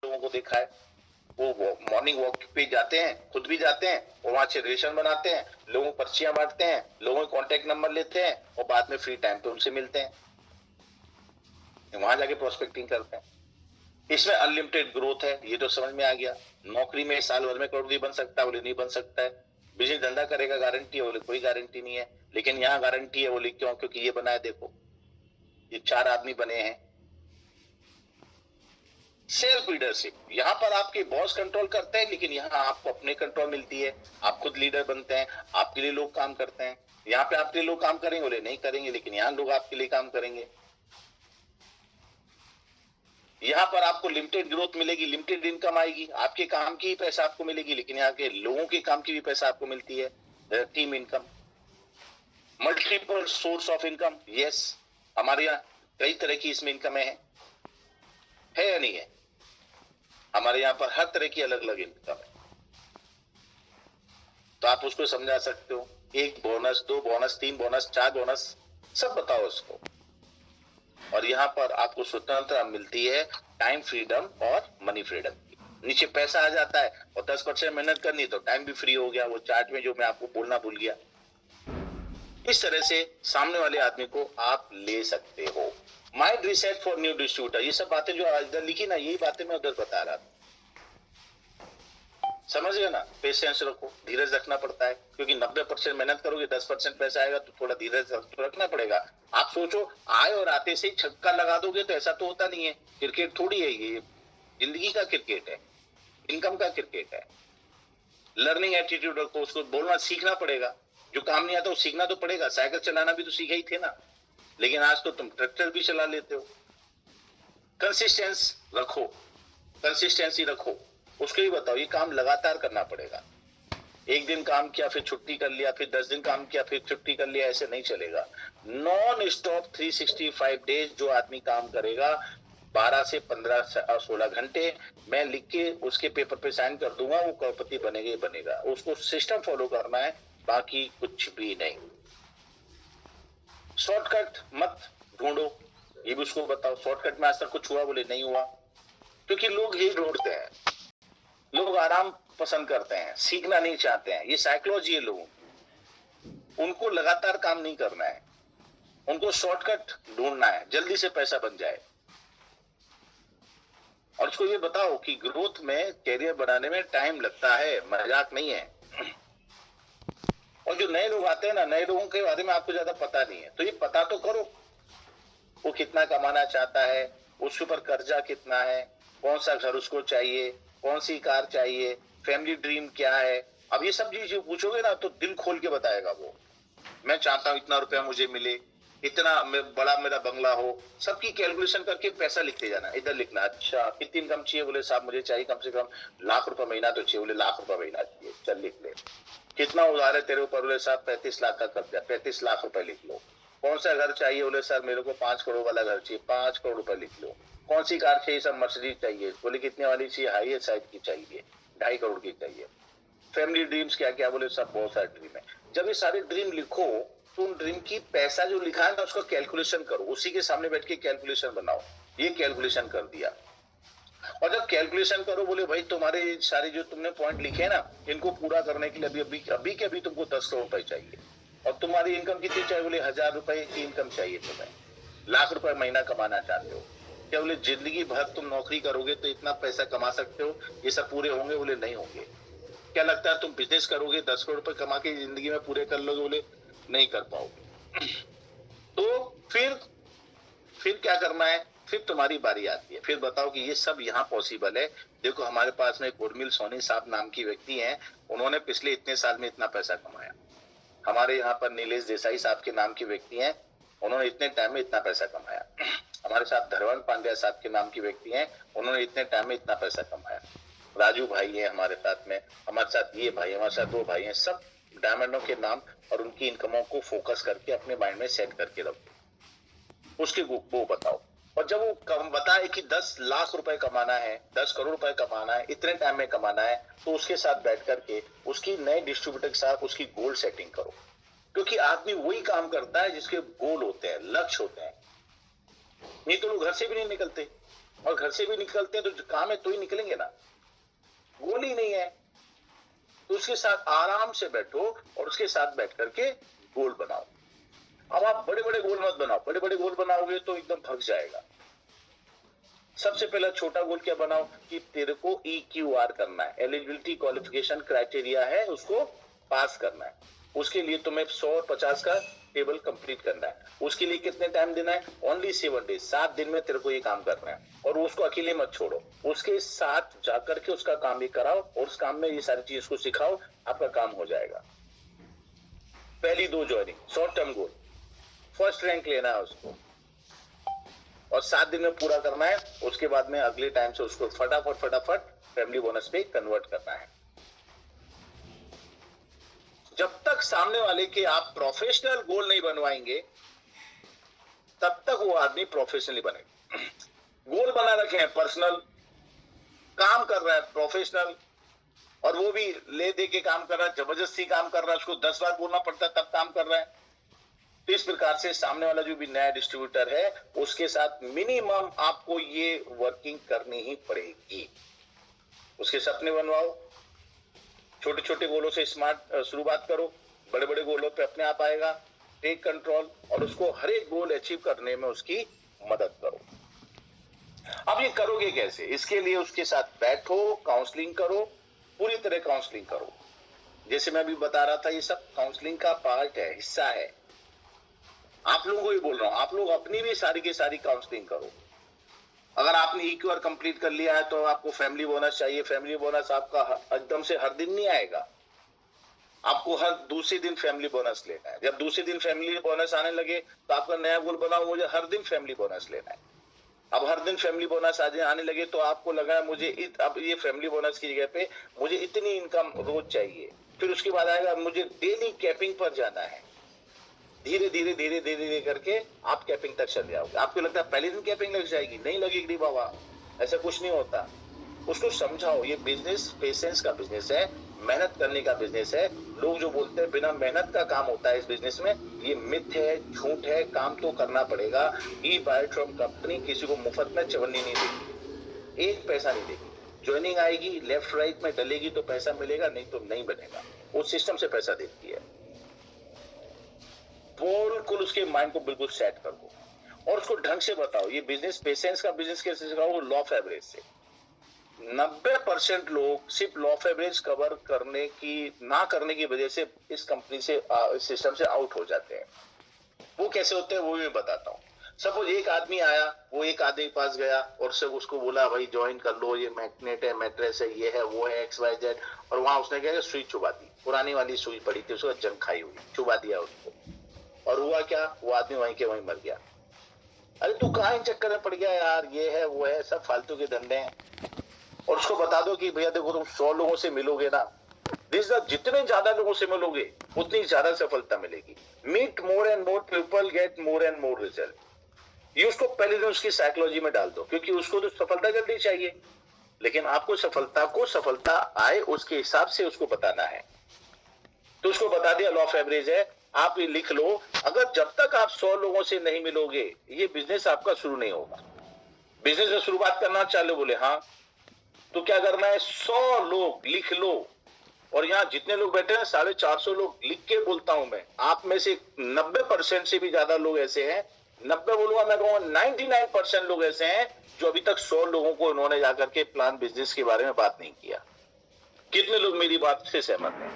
लोगों को देखा है, वो मॉर्निंग वॉक पे जाते हैं, खुद भी जाते हैं और वहां से रिलेशन बनाते हैं, लोगों को पर्चियां बांटते हैं, लोगों के कॉन्टेक्ट नंबर लेते हैं और बाद में फ्री टाइम पे उनसे मिलते हैं, वहां जाके प्रोस्पेक्टिंग करते हैं। इसमें अनलिमिटेड ग्रोथ है, ये तो समझ में आ गया। नौकरी में साल भर में करोड़पति बन सकता है बोले नहीं बन सकता है। बिजनेस धंधा करेगा गारंटी है बोले कोई गारंटी नहीं है। लेकिन यहाँ गारंटी है बोले क्यों? क्योंकि ये बना है, देखो ये 4 आदमी बने हैं। सेल्फ लीडरशिप, यहाँ पर आपके बॉस कंट्रोल करते हैं, लेकिन यहाँ आपको अपने कंट्रोल मिलती है, आप खुद लीडर बनते हैं, आपके लिए लोग काम करते हैं। यहाँ पे आपके लिए लोग काम करेंगे बोले नहीं करेंगे, लेकिन यहाँ लोग आपके लिए काम करेंगे। यहाँ पर आपको लिमिटेड ग्रोथ मिलेगी, लिमिटेड इनकम आएगी, आपके काम की ही पैसा आपको मिलेगी, लेकिन यहाँ के लोगों के काम की भी पैसा आपको मिलती है, team income, multiple source of income. Yes, हमारे यहाँ कई तरह की इसमें इनकम है या नहीं है? हमारे यहाँ पर हर तरह की अलग अलग इनकम है, तो आप उसको समझा सकते हो। 1 बोनस, 2 बोनस, 3 बोनस, 4 बोनस, सब बताओ उसको। और यहाँ पर आपको स्वतंत्रता मिलती है, टाइम फ्रीडम और मनी फ्रीडम की। नीचे पैसा आ जाता है और 10% मेहनत करनी तो टाइम भी फ्री हो गया, वो चार्ट में जो मैं आपको बोलना भूल गया। इस तरह से सामने वाले आदमी को आप ले सकते हो। Mind reset for new distributor, ये सब बातें जो इधर लिखी ना, यही बातें मैं उधर बता रहा था। समझ गए ना? पेशेंस रखो, धीरज रखना पड़ता है, क्योंकि 90% मेहनत करोगे 10% पैसा आएगा, तो थोड़ा धीरज रखना पड़ेगा। आप सोचो आए और आते से छक्का लगा दोगे, तो ऐसा तो होता नहीं है। क्रिकेट थोड़ी है ये, जिंदगी का क्रिकेट है, इनकम का क्रिकेट है। लर्निंग एटीट्यूड रखो, उसको बोलना सीखना पड़ेगा। जो काम नहीं आता वो सीखना तो पड़ेगा। साइकिल चलाना भी तो सीखे ही थे ना, लेकिन आज तो तुम ट्रैक्टर भी चला लेते हो। कंसिस्टेंस रखो, कंसिस्टेंसी रखो, उसको ही बताओ। ये काम लगातार करना पड़ेगा। एक दिन काम किया फिर छुट्टी कर लिया, फिर 10 दिन काम किया फिर छुट्टी कर लिया, ऐसे नहीं चलेगा। नॉन स्टॉप 365 डेज जो आदमी काम करेगा, 12 से 15 16 घंटे, मैं लिख के उसके पेपर पे साइन कर दूंगा, वो करोड़पति बनेगा ही बनेगा। उसको सिस्टम फॉलो करना है, बाकी कुछ भी नहीं। शॉर्टकट मत ढूंढो, ये भी उसको बताओ। शॉर्टकट में आज तक कुछ हुआ बोले नहीं हुआ, क्योंकि लोग यही ढूंढते हैं। लोग आराम पसंद करते हैं, सीखना नहीं चाहते हैं। ये साइकोलॉजी है लोगों, उनको लगातार काम नहीं करना है, उनको शॉर्टकट ढूंढना है, जल्दी से पैसा बन जाए। और उसको ये बताओ कि ग्रोथ में, कैरियर बनाने में टाइम लगता है, मजाक नहीं है। और जो नए लोग आते हैं ना, नए लोगों के बारे में आपको ज्यादा पता नहीं है, तो ये पता तो करो वो कितना कमाना चाहता है, उसके ऊपर कर्जा कितना है, कौन सा घर उसको चाहिए, कौन सी कार चाहिए, फैमिली ड्रीम क्या है। अब ये सब चीज पूछोगे ना तो दिल खोल के बताएगा वो। मैं चाहता हूं इतना रुपया मुझे मिले, इतना बड़ा मेरा बंगला हो, सबकी कैलकुलेशन करके पैसा लिखते जाना। इधर लिखना, अच्छा कितनी इनकम चाहिए बोले साहब मुझे चाहिए कम से कम ₹1,00,000 महीना तो चाहिए, बोले ₹1,00,000 महीना चाहिए, चल लिख ले। कितना उधार है तेरे ऊपर, बोले साहब 35 लाख का कर्जा, 35 लाख रुपए लिख लो। कौन सा घर चाहिए, बोले सर मेरे को 5 करोड़ वाला घर चाहिए, 5 करोड़ रुपए लिख लो। कौन सी कार चाहिए, सब मर्सिडीज चाहिए, बोले कितने वाली चाहिए, हाईएस्ट साइज की चाहिए, 2.5 करोड़ की चाहिए। फैमिली ड्रीम्स क्या क्या, बोले सब बहुत सारे ड्रीम है। जब ये सारे ड्रीम लिखो तो उन ड्रीम की पैसा जो लिखा है ना उसका कैलकुलेशन करो, उसी के सामने बैठ के कैलकुलेशन बनाओ। ये कैलकुलेशन कर दिया, और जब कैलकुलेशन करो बोले भाई तुम्हारे सारे जो तुमने पॉइंट लिखे ना, इनको पूरा करने के लिए अभी के अभी तुमको 10 करोड़ रुपए चाहिए। और तुम्हारी इनकम कितनी चाहिए, बोले 1,000 रुपए की इनकम चाहिए तुम्हें, ₹1,00,000 महीना कमाना चाहते हो। क्या बोले जिंदगी भर तुम नौकरी करोगे तो इतना पैसा कमा सकते हो, ये सब पूरे होंगे, बोले नहीं होंगे। क्या लगता है तुम बिजनेस करोगे 10 करोड़ रुपए कमा के जिंदगी में पूरे कर लोगे, बोले नहीं कर पाओगे। तो फिर क्या करना है, फिर तुम्हारी बारी आती है, फिर बताओ कि ये सब यहाँ पॉसिबल है। देखो हमारे पास में उर्मिल सोनी साहब नाम की व्यक्ति हैं, उन्होंने पिछले इतने साल में इतना पैसा कमाया। हमारे यहाँ पर नीलेश देसाई साहब के नाम की व्यक्ति हैं, उन्होंने इतने टाइम में इतना पैसा कमाया। हमारे साथ धरवन पांड्या साहब के नाम की व्यक्ति हैं, उन्होंने इतने टाइम में इतना पैसा कमाया। राजू भाई है हमारे साथ में, हमारे साथ ये भाई, हमारे साथ 2 भाई हैं, सब डायमंडों के नाम और उनकी इनकमों को फोकस करके अपने माइंड में सेट करके रखो, उसके वो बताओ। और जब वो बताए कि 10 लाख रुपए कमाना है, 10 करोड़ रुपए कमाना है, इतने टाइम में कमाना है, तो उसके साथ बैठ करके उसकी नए डिस्ट्रीब्यूटर के साथ उसकी गोल सेटिंग करो। क्योंकि आदमी वही काम करता है जिसके गोल होते हैं, लक्ष्य होते हैं, नहीं तो लोग घर से भी नहीं निकलते। और घर से भी निकलते हैं तो काम है तो ही निकलेंगे ना, गोल ही नहीं है। तो उसके साथ आराम से बैठो और उसके साथ बैठ करके गोल बनाओ। अब आप बड़े बड़े गोल मत बनाओ, बड़े बड़े गोल बनाओगे तो एकदम भग जाएगा। सबसे पहला छोटा गोल क्या बनाओ कि तेरे को EQR करना है, एलिजिबिलिटी क्वालिफिकेशन क्राइटेरिया है, उसको पास करना है। उसके लिए तुम्हें 100 और 50 का टेबल कंप्लीट करना है। उसके लिए कितने टाइम देना है? ओनली 7 डेज, 7 दिन में तेरे को ये काम करना है। और उसको अकेले मत छोड़ो, उसके साथ जाकर के उसका काम भी कराओ और उस काम में ये सारी चीज को सिखाओ, आपका काम हो जाएगा। पहली 2 joining short term goal, first rank लेना है उसको और 7 दिन में पूरा करना है। उसके बाद में अगले टाइम से उसको फटाफट फैमिली बोनस पे कन्वर्ट करना है। जब तक सामने वाले के आप प्रोफेशनल गोल नहीं बनवाएंगे तब तक वो आदमी प्रोफेशनली बनेगा। गोल बना रखे हैं पर्सनल, काम कर रहा है प्रोफेशनल, और वो भी ले दे के काम कर रहा है, जबरदस्ती काम कर रहा है, उसको 10 बार बोलना पड़ता है तब काम कर रहा है। तो इस प्रकार से सामने वाला जो भी नया डिस्ट्रीब्यूटर है उसके साथ मिनिमम आपको ये वर्किंग करनी ही पड़ेगी। उसके सपने बनवाओ, छोटे छोटे गोलों से स्मार्ट शुरुआत करो, बड़े बड़े गोलों पे अपने आप आएगा। टेक कंट्रोल और उसको हर एक गोल अचीव करने में उसकी मदद करो। अब ये करोगे कैसे? इसके लिए उसके साथ बैठो, काउंसलिंग करो, पूरी तरह काउंसलिंग करो। जैसे मैं अभी बता रहा था, ये सब काउंसलिंग का पार्ट है, हिस्सा है। आप लोगों को ही बोल रहा हूं, आप लोग अपनी भी सारी की सारी काउंसलिंग करो। अगर आपने EQR कंप्लीट कर लिया है तो आपको फैमिली बोनस चाहिए। फैमिली बोनस आपका एकदम से हर दिन नहीं आएगा, आपको हर दूसरे दिन फैमिली बोनस लेना है। जब दूसरे दिन फैमिली बोनस आने लगे तो आपका नया गोल बनाओ, मुझे हर दिन फैमिली बोनस लेना है। अब हर दिन फैमिली बोनस आने लगे तो आपको लगा मुझे अब ये फैमिली बोनस की जगह पे मुझे इतनी इनकम रोज चाहिए। फिर उसके बाद आएगा मुझे डेली कैपिंग पर जाना है। धीरे धीरे धीरे धीरे धीरे करके आप कैपिंग तक चल जाओगे। आपको लगता है पहले दिन कैपिंग लग जाएगी, नहीं लगेगी बाबा, ऐसा कुछ नहीं होता। उसको समझाओ ये बिजनेस पेशेंस का बिजनेस है, मेहनत करने का बिजनेस है। लोग जो बोलते हैं बिना मेहनत का काम होता है इस बिजनेस में, ये मिथ है, झूठ है। काम तो करना पड़ेगा। ई-बायोट्रॉन कंपनी किसी को मुफ्त में चवन्नी नहीं देगी, एक पैसा नहीं देगी। ज्वाइनिंग आएगी, लेफ्ट राइट में डलेगी तो पैसा मिलेगा, नहीं तो नहीं बनेगा। वो सिस्टम से पैसा देती है। बिल्कुल उसके माइंड को बिल्कुल सेट कर दो और उसको ढंग से बताओ ये बिजनेस पेशेंस का बिजनेस कैसे सिखाओ, लॉ ऑफ एवरेज से। 90% लोग सिर्फ लॉ ऑफ एवरेज कवर करने की ना करने की वजह से इस कंपनी से सिस्टम से आउट हो जाते हैं। वो कैसे होते हैं वो मैं बताता हूँ। सपोज एक आदमी आया, वो एक आदमी के पास गया और सब उसको बोला भाई ज्वाइन कर लो, ये मैग्नेट है, मैट्रेस है, ये है, वो है, XYZ। और वहां उसने क्या सुई चुबा दी, पुरानी वाली सुई पड़ी थी, उसको जंग खाई हुई, चुबा दिया उसको। और हुआ क्या, वो आदमी वहीं के वहीं मर गया। अरे तू कहाँ चक्कर में पड़ गया यार, ये है वो है, सब फालतू के धंधे हैं। और उसको बता दो कि भैया देखो तुम 100 लोगों से मिलोगे ना, जितने ज्यादा लोगों से मिलोगे उतनी ज्यादा सफलता मिलेगी। Meet more and more people get more and more result. ये उसको पहले दिन उसकी साइकोलॉजी में डाल दो, क्योंकि उसको तो सफलता जल्दी चाहिए, लेकिन आपको सफलता आए उसके हिसाब से उसको बताना है। तो उसको बता दिया लॉ ऑफ एवरेज है, आप ये लिख लो। अगर जब तक आप 100 लोगों से नहीं मिलोगे ये बिजनेस आपका शुरू नहीं होगा। बिजनेस में शुरुआत करना चालू, बोले हाँ, तो क्या करना है, 100 लोग लिख लो। और यहाँ जितने लोग बैठे हैं 450 लोग लिख के बोलता हूं मैं, आप में से 90% से भी ज्यादा लोग ऐसे हैं, 90 बोलूंगा मैं, कहूंगा 99% लोग ऐसे हैं जो अभी तक 100 लोगों को इन्होंने जाकर के प्लान बिजनेस के बारे में बात नहीं किया। कितने लोग मेरी बात से सहमत हैं?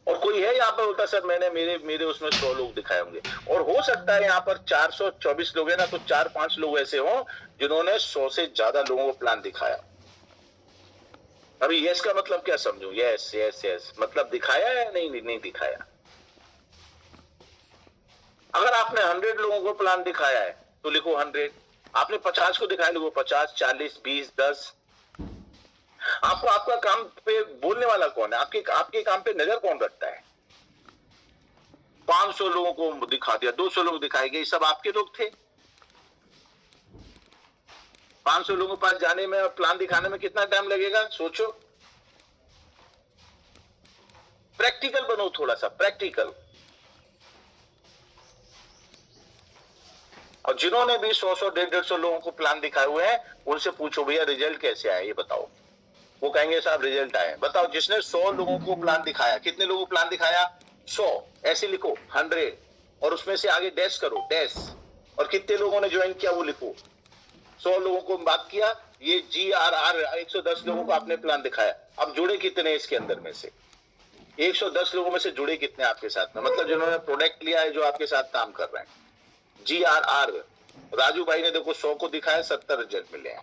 और कोई है यहाँ पर बोलता सर मैंने मेरे उसमें 100 लोग दिखाए होंगे। और हो सकता है यहाँ पर 424 लोग हैं ना, तो 4-5 लोग ऐसे हों जिन्होंने 100 से ज्यादा लोगों को प्लान दिखाया। अभी यस का मतलब क्या समझूं? यस यस यस मतलब दिखाया है, नहीं दिखाया। अगर आपने 100 लोगों को प्लान दिखाया है तो लिखो 100। आपने 50 को दिखाया, लिखो 50, 40, 20, 10। आपको आपका काम पे बोलने वाला कौन है? आपके काम पे नजर कौन रखता है? 500 लोगों को दिखा दिया, 200 लोग दिखाए गए, सब आपके लोग थे। 500 लोगों के पास जाने में और प्लान दिखाने में कितना टाइम लगेगा सोचो। प्रैक्टिकल बनो, थोड़ा सा प्रैक्टिकल। और जिन्होंने भी 100 150 लोगों को प्लान दिखाए हुए हैं, उनसे पूछो भैया रिजल्ट कैसे आया ये बताओ। वो कहेंगे साहब रिजल्ट आए। बताओ जिसने 100 लोगों को प्लान दिखाया, कितने लोगों को प्लान दिखाया? 100। ऐसे लिखो 100 और उसमें से आगे डैश करो, डैश, और कितने लोगों ने ज्वाइन किया वो लिखो। 100 लोगों को बात किया, ये GRR 110 लोगों को आपने प्लान दिखाया। अब जुड़े कितने इसके अंदर में से? 110 लोगों में से जुड़े कितने आपके साथ में? मतलब जिन्होंने प्रोडक्ट लिया है, जो आपके साथ काम कर रहे हैं। GRR राजू भाई ने देखो 100 को दिखाया, 70 रिजल्ट मिले हैं।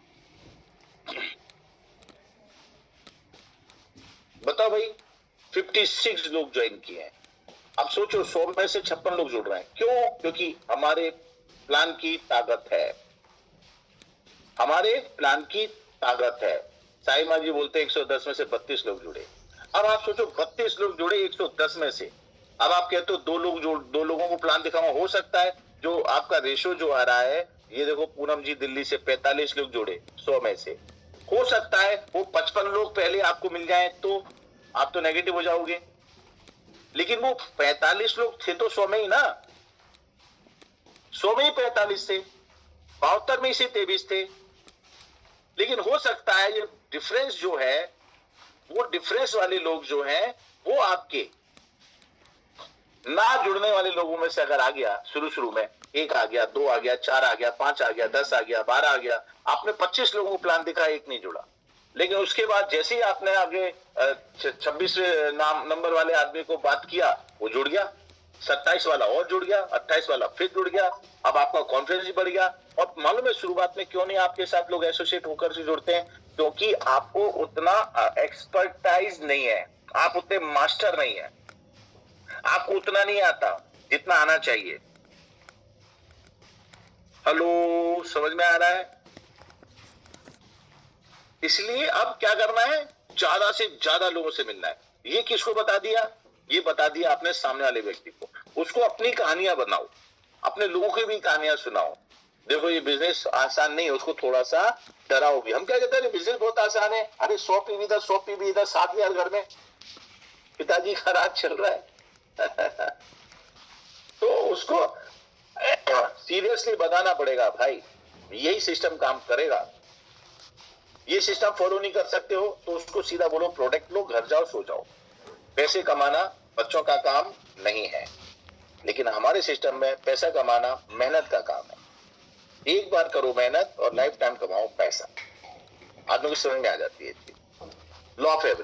बताओ भाई, 56 लोग ज्वाइन किए हैं। अब सोचो 100 में से 56 लोग जुड़ रहे हैं। क्यों? क्योंकि हमारे प्लान की ताकत है, हमारे प्लान की ताकत है। साई माँ जी बोलते हैं 110 में से 32 लोग जुड़े। अब आप सोचो 32 लोग जुड़े 110 में से। अब आप कहते हो दो लोगों को प्लान दिखाऊंगा। हो सकता है जो आपका रेशो जो आ रहा है, ये देखो पूनम जी दिल्ली से 45 लोग जुड़े 100 में से। हो सकता है वो 55 लोग पहले आपको मिल जाए तो आप तो नेगेटिव हो जाओगे, लेकिन वो 45 लोग थे तो 100 में ही ना, 100 में ही 45 थे, 72 में से 23 थे। लेकिन हो सकता है ये डिफरेंस जो है, वो डिफरेंस वाले लोग जो हैं वो आपके ना जुड़ने वाले लोगों में से अगर आ गया, शुरू में 1 आ गया, 2 आ गया, 4 आ गया, 5 आ गया, 10 आ गया, 12 आ गया, आपने 25 लोगों को प्लान दिखा, एक नहीं जुड़ा। लेकिन उसके बाद जैसे ही आपने आगे 26 नंबर वाले आदमी को बात किया, वो जुड़ गया, 27 वाला और जुड़ गया, 28 वाला फिर जुड़ गया। अब आपका कॉन्फिडेंस भी बढ़ गया। और मालूम है शुरुआत में क्यों नहीं आपके साथ लोग एसोसिएट होकर से जुड़ते हैं? क्योंकि आपको उतना एक्सपर्टाइज नहीं है, आप उतने मास्टर नहीं है, आपको उतना नहीं आता जितना आना चाहिए। हेलो, समझ में आ रहा है? इसलिए अब क्या करना है, ज्यादा से ज्यादा लोगों से मिलना है। ये किसको बता दिया? ये बता दिया आपने सामने वाले व्यक्ति को। उसको अपनी कहानियां बनाओ, अपने लोगों की भी कहानियां सुनाओ। देखो ये बिजनेस आसान नहीं है, उसको थोड़ा सा डराओ भी। हम क्या कहते हैं बिजनेस बहुत आसान है, अरे 100 पीवी इधर 100 पीवी इधर, 7,000 घर में, पिताजी का राज चल रहा है। तो उसको सीरियसली बताना पड़ेगा भाई, यही सिस्टम काम करेगा। ये सिस्टम फॉलो नहीं कर सकते हो तो उसको सीधा बोलो प्रोडक्ट लो, घर जाओ, सो जाओ। पैसे कमाना बच्चों का काम नहीं है, लेकिन हमारे सिस्टम में पैसा कमाना मेहनत का काम है। एक बार करो मेहनत और लाइफ टाइम कमाओ पैसा। आदमी को समझ में आ जाती है लॉ ऑफ एवरेज।